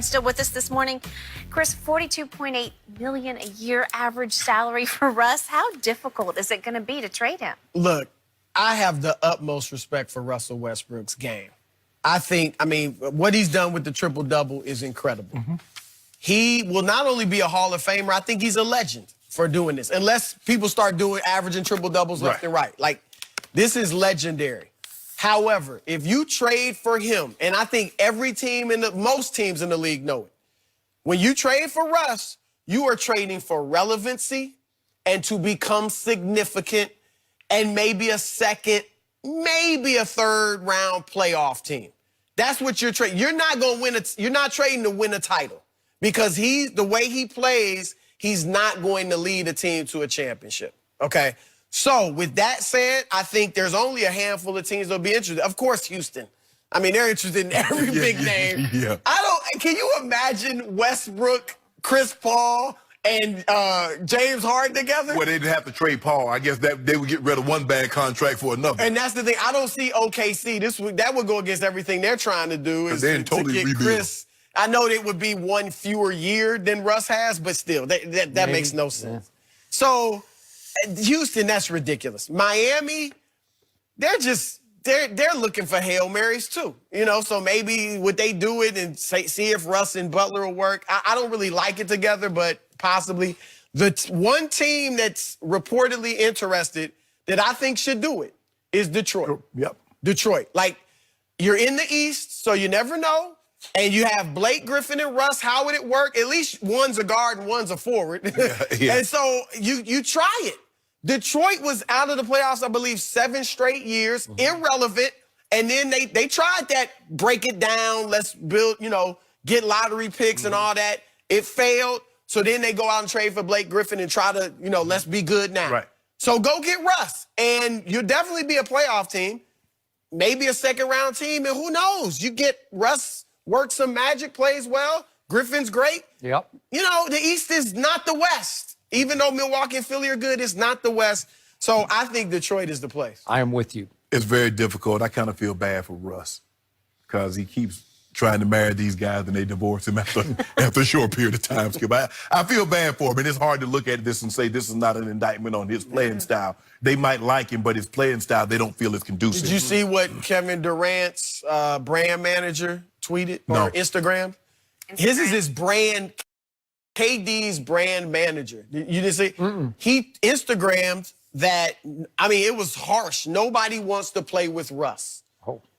still with us this morning. Chris, $42.8 million a year average salary for Russ. How difficult is it going to be to trade him? Look, I have the utmost respect for Russell Westbrook's game. I mean, what he's done with the triple-double is incredible. He will not only be a Hall of Famer, I think he's a legend for doing this. Unless people start doing averaging triple-doubles left and right. Like, this is legendary. However, if you trade for him, and I think every team most teams in the league know it, when you trade for Russ, you are trading for relevancy and to become significant and maybe a second, maybe a third round playoff team. That's what you're trading. You're not going to win you're not trading to win a title because the way he plays, he's not going to lead a team to a championship. Okay? So, with that said, I think there's only a handful of teams that'll be interested. Of course, Houston. I mean, they're interested in every big name. Can you imagine Westbrook, Chris Paul, and James Harden together? Well, they didn't have to trade Paul. I guess that they would get rid of one bad contract for another. And that's the thing. I don't see OKC. That would go against everything they're trying to do. Is to totally get rebuild. Chris. I know it would be one fewer year than Russ has, but still, that makes no sense. Yeah. So, Houston, that's ridiculous. Miami, they're looking for Hail Marys too. You know, so maybe would they do it and see if Russ and Butler will work? I don't really like it together, but possibly. The one team that's reportedly interested that I think should do it is Detroit. Detroit. Like, you're in the East, so you never know. And you have Blake Griffin and Russ. How would it work? At least one's a guard and one's a forward. And so you try it. Detroit was out of the playoffs, I believe, 7 straight years, irrelevant. And then they tried that, break it down, let's build, get lottery picks and all that. It failed. So then they go out and trade for Blake Griffin and try to, let's be good now. Right. So go get Russ. And you'll definitely be a playoff team, maybe a second-round team. And who knows? You get Russ, works some magic, plays well. Griffin's great. Yep. The East is not the West. Even though Milwaukee and Philly are good, it's not the West. So I think Detroit is the place. I am with you. It's very difficult. I kind of feel bad for Russ because he keeps trying to marry these guys and they divorce him after a short period of time. Skip. I feel bad for him, and it's hard to look at this and say this is not an indictment on his playing style. They might like him, but his playing style, they don't feel is conducive. Did you see what Kevin Durant's brand manager tweeted or Instagrammed? His is his brand, KD's brand manager. You didn't see? He Instagrammed that, I mean, it was harsh. Nobody wants to play with Russ.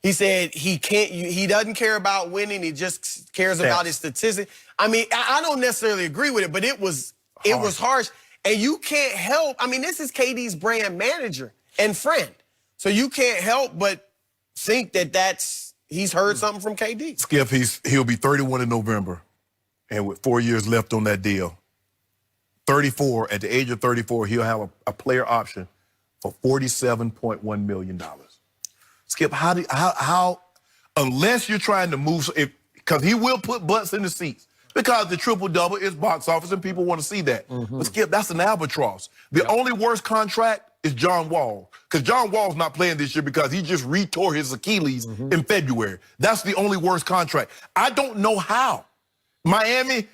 He said he doesn't care about winning. He just cares about his statistics. I mean, I don't necessarily agree with it, but it was harsh. And you can't help. I mean, this is KD's brand manager and friend. So you can't help but think that he's heard something from KD. Skip, he'll be 31 in November. And with 4 years left on that deal, 34, at the age of 34, he'll have a player option for $47.1 million. Skip, how unless you're trying to move, because he will put butts in the seats, because the triple-double is box office and people want to see that. But Skip, that's an albatross. The only worst contract is John Wall, because John Wall's not playing this year because he just retore his Achilles in February. That's the only worst contract. I don't know how. Miami,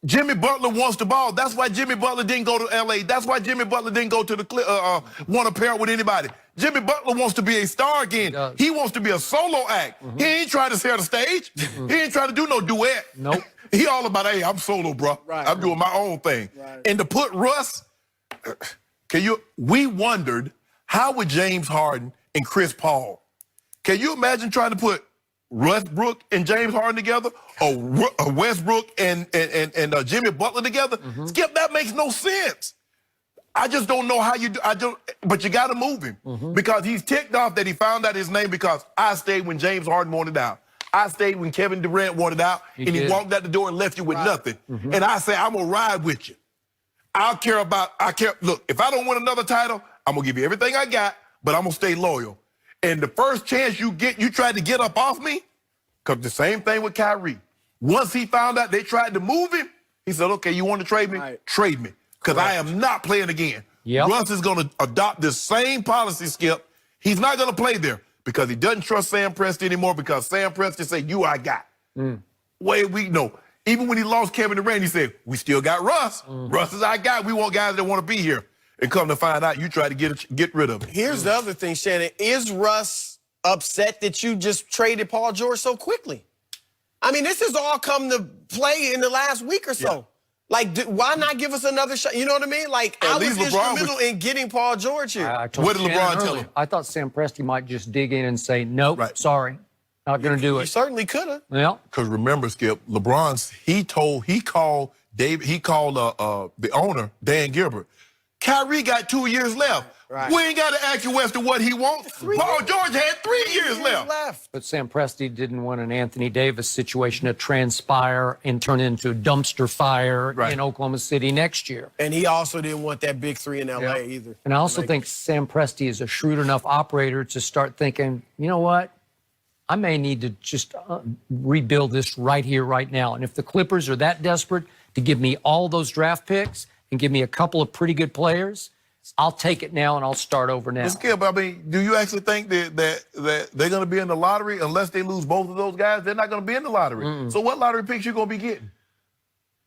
Jimmy Butler wants the ball. That's why Jimmy Butler didn't go to L.A. That's why Jimmy Butler didn't go to want to pair with anybody. Jimmy Butler wants to be a star again. He wants to be a solo act. He ain't trying to share the stage. He ain't trying to do no duet. Nope. He all about, hey, I'm solo, bro. I'm doing my own thing. And to put Russ, we wondered, how would James Harden and Chris Paul, can you imagine trying to put Westbrook and James Harden together, or Westbrook and Jimmy Butler together? Skip, that makes no sense. I just don't know how you do. But you got to move him because he's ticked off that he found out his name because I stayed when James Harden wanted out. I stayed when Kevin Durant wanted out, and he walked out the door and left you with nothing. And I say, I'm gonna ride with you. Look, if I don't win another title, I'm gonna give you everything I got, but I'm gonna stay loyal. And the first chance you get, you try to get up off me, because the same thing with Kyrie. Once he found out they tried to move him, he said, okay, you want to trade me? Trade me, because I am not playing again. Russ is going to adopt the same policy, Skip. He's not going to play there because he doesn't trust Sam Presti anymore, because Sam Presti said, I got. way we know. Even when he lost Kevin Durant, he said, we still got Russ. Russ is our guy. We want guys that want to be here. And come to find out, you try to get rid of him. Here's the other thing, Shannon. Is Russ upset that you just traded Paul George so quickly? I mean, this has all come to play in the last week or so. Yeah. Like, why not give us another shot? You know what I mean? Like, I was instrumental in getting Paul George here. What did LeBron tell him? I thought Sam Presti might just dig in and say, nope, sorry, not going to do it. He certainly could have. Yeah. Because remember, Skip, he called the owner, Dan Gilbert. Kyrie got 2 years left. Right. We ain't got to ask you West to what he wants. Paul George had 3 years left. But Sam Presti didn't want an Anthony Davis situation to transpire and turn into a dumpster fire in Oklahoma City next year. And he also didn't want that big three in L.A. either. And I also think Sam Presti is a shrewd enough operator to start thinking, you know what? I may need to just rebuild this right here, right now. And if the Clippers are that desperate to give me all those draft picks and give me a couple of pretty good players, I'll take it now and I'll start over now. Skip, I mean, do you actually think that they're going to be in the lottery unless they lose both of those guys? They're not going to be in the lottery. So what lottery picks you going to be getting?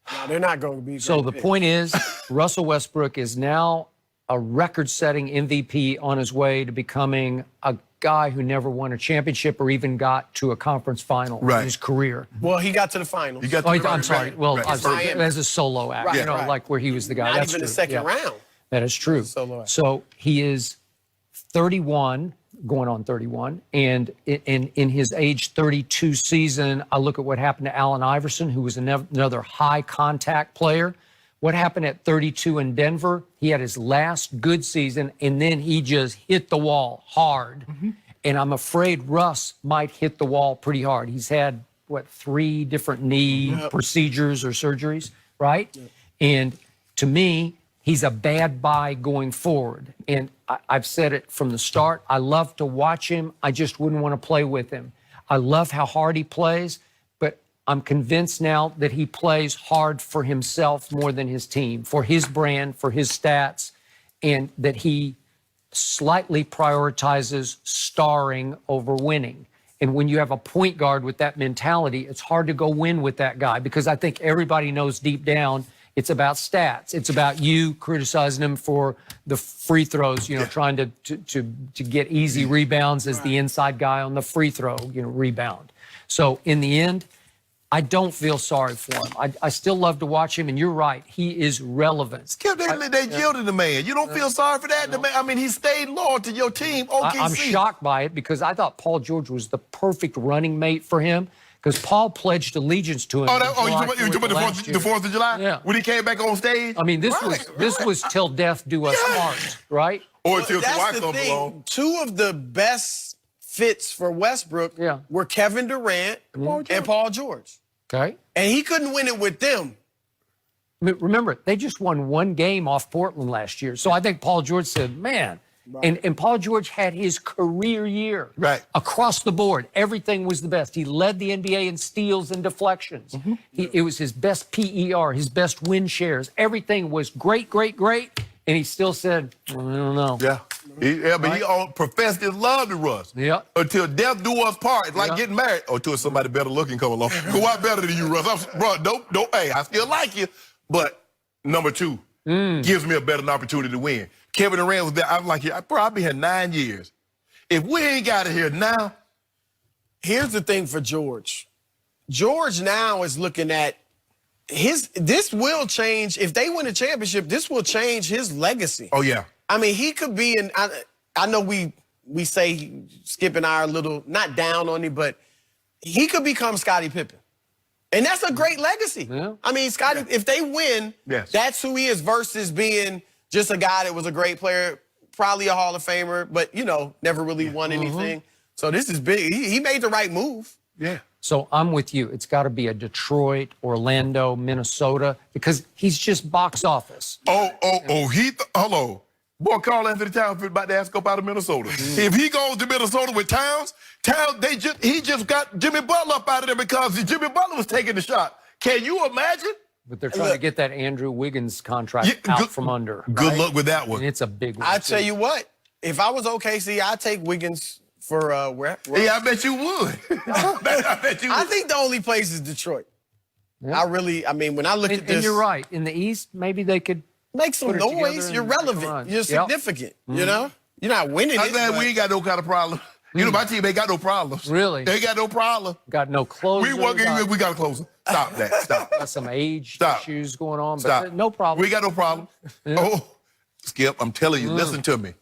No, they're not going to be. So the point is, Russell Westbrook is now a record-setting MVP on his way to becoming a guy who never won a championship or even got to a conference final in his career. Well, he got to the finals. I'm sorry. Well, as a solo act, like where he was the guy. Not even the second round. That is true. So he is 31, going on 31, and in his age 32 season, I look at what happened to Allen Iverson, who was another high-contact player. What happened at 32 in Denver? He had his last good season, and then he just hit the wall hard. And I'm afraid Russ might hit the wall pretty hard. He's had, 3 different knee procedures or surgeries, right? And to me, he's a bad buy going forward. And I've said it from the start. I love to watch him. I just wouldn't want to play with him. I love how hard he plays, but I'm convinced now that he plays hard for himself more than his team, for his brand, for his stats, and that he slightly prioritizes starring over winning. And when you have a point guard with that mentality, it's hard to go win with that guy because I think everybody knows deep down it's about stats. It's about you criticizing him for the free throws, trying to get easy rebounds as the inside guy on the free throw, rebound. So in the end, I don't feel sorry for him. I still love to watch him, and you're right. He is relevant. Skip, they yielded the man. You don't feel sorry for that? The man, I mean, he stayed loyal to your team, OKC. I'm shocked by it because I thought Paul George was the perfect running mate for him. Because Paul pledged allegiance to him. You talking about the 4th of July? Yeah. When he came back on stage? I mean, this was till death do us part, right? Or until Kawhi comes along. 2 of the best fits for Westbrook were Kevin Durant and Paul George. Okay. And he couldn't win it with them. Remember, they just won 1 game off Portland last year. So I think Paul George said, man, and Paul George had his career year. Across the board. Everything was the best. He led the NBA in steals and deflections. It was his best PER, his best win shares. Everything was great, great, great. And he still said, I don't know. But he professed his love to Russ. Until death do us part. It's like getting married. Or until somebody better looking come along. Kawhi better than you, Russ. Bro, don't, hey, I still like you. But number 2 gives me a better opportunity to win. Kevin Durant was there. I'm like, bro, I've been here 9 years. If we ain't got it here now. Here's the thing for George. George now is looking at this will change. If they win a championship, this will change his legacy. Oh, yeah. I mean, he could be in, I know we say Skip and I are a little, not down on him, but he could become Scottie Pippen. And that's a great legacy. I mean, Scottie, if they win, that's who he is versus being just a guy that was a great player, probably a Hall of Famer, but, never really won anything. So this is big. He made the right move. So I'm with you. It's got to be a Detroit, Orlando, Minnesota, because he's just box office. Hello. Boy, Carl Anthony Towns about to ask up out of Minnesota. If he goes to Minnesota with Towns, he just got Jimmy Butler up out of there because Jimmy Butler was taking the shot. Can you imagine? But they're trying to get that Andrew Wiggins contract out from under. Good luck with that one. And it's a big one. I tell you what, if I was OKC, I'd take Wiggins for where? Yeah, I bet you would. I bet you would. I think the only place is Detroit. Yeah. I mean, when I look at this, And you're right. In the East, maybe they could make some put it together noise. and You're make a relevant. run. You're significant. You know, you're not winning. I'm glad we ain't got no kind of problem. You know, my team ain't got no problems. Really? They ain't got no problem. got no closer. We working. We got a closer. Stop that. Stop. Got some age Stop. issues going on, but Stop. no problem. We got no problem. Oh, Skip, I'm telling you, listen to me.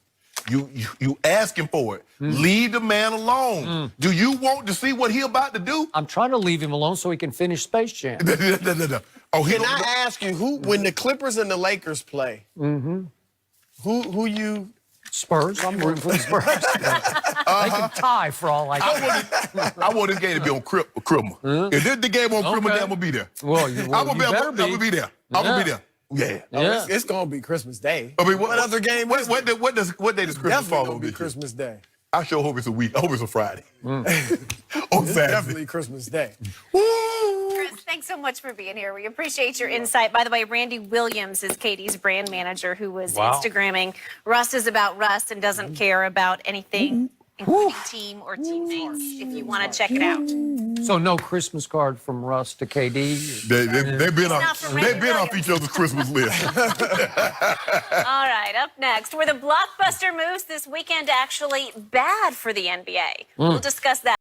You asking for it. Leave the man alone. Do you want to see what he about to do? I'm trying to leave him alone so he can finish Space Jam. No. Oh, Can I ask you when the Clippers and the Lakers play? Who you? Spurs. I'm rooting for the Spurs. They can tie for all I care. I want this game to be on Criminal. If this the game on Criminal, Okay. I'm gonna be there. Well, you I'm better gonna be there. I'm gonna be there. Yeah. Yeah. It's gonna be Christmas Day. I mean, what other game? What day does Christmas Definitely fall gonna on be this year? Christmas Day. I sure hope it's a week. I hope it's a Friday. On It's Saturday. definitely Christmas Day. Chris, thanks so much for being here. We appreciate your insight. By the way, Randy Williams is Katie's brand manager who was Instagramming Russ is about Russ and doesn't care about anything, including team or teammates, if you want to check it out. So no Christmas card from Russ to KD. They've been not off. from They've Randy been off Williams. each other's Christmas list. All right, up next, were the blockbuster moves this weekend actually bad for the NBA? We'll discuss that.